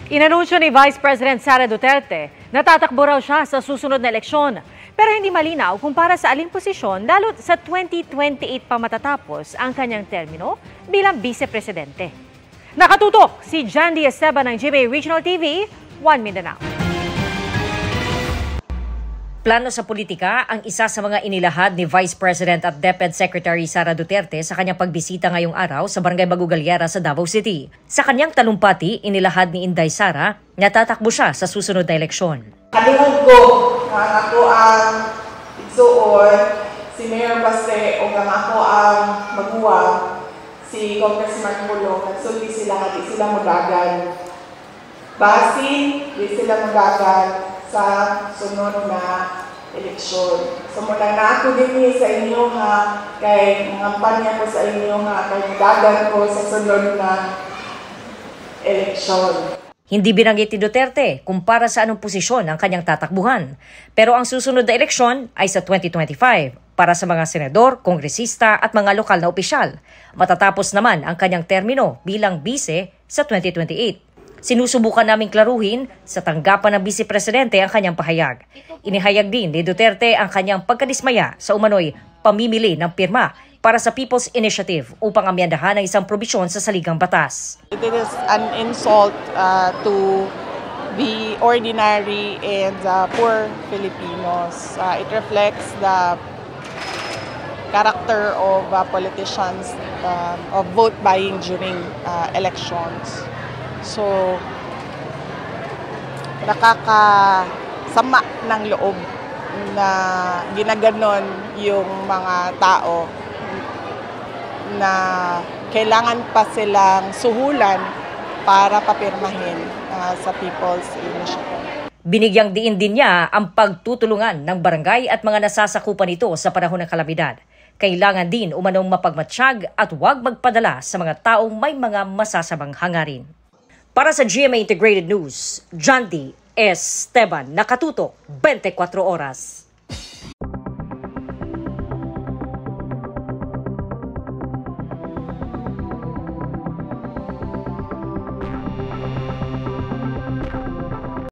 Inanunsyo ni Vice President Sara Duterte na tatakbo raw siya sa susunod na eleksyon. Pero hindi malinaw kung para sa aling posisyon lalo't sa 2028 pa matatapos ang kanyang termino bilang vice-presidente. Nakatutok si Jandy Esteban ng GMA Regional TV, 1 Mindanao. Plano sa politika ang isa sa mga inilahad ni Vice President at DepEd Secretary Sara Duterte sa kanyang pagbisita ngayong araw sa Barangay Bagugaliera sa Davao City. Sa kanyang talumpati, inilahad ni Inday Sara na tatakbo siya sa susunod na eleksyon. Kalihog ko nga ako ang igsuon, si Mayor Baste o nga ako ang maguwang, si Congressman Mulong, nagsulti sila nga di sila magagal. Basi, di sila magagal sa sunod na eleksyon. So mula na ako din sa inyo ha, kay ngampanya ko sa inyo ha, kay magagal ko sa sunod na eleksyon. Hindi binanggit ni Duterte kung para sa anong posisyon ang kanyang tatakbuhan. Pero ang susunod na eleksyon ay sa 2025 para sa mga senador, kongresista at mga lokal na opisyal. Matatapos naman ang kanyang termino bilang bise sa 2028. Sinusubukan naming klaruhin sa tanggapan ng vice-presidente ang kanyang pahayag. Inihayag din ni Duterte ang kanyang pagkadismaya sa umano'y pamimili ng pirma para sa People's Initiative upang amyandahan ang isang probisyon sa saligang batas. It is an insult to the ordinary and poor Filipinos. It reflects the character of politicians of vote buying during elections. So, nakakasama ng loob na ginaganon yung mga tao na kailangan pa silang suhulan para papirmahin sa People's Initiative. Binigyang diin din niya ang pagtutulungan ng barangay at mga nasasakupan nito sa panahon ng kalamidad. Kailangan din umanong mapagmatsyag at huwag magpadala sa mga taong may mga masasamang hangarin. Para sa GMA Integrated News, Jandy Esteban, nakatutok 24 oras.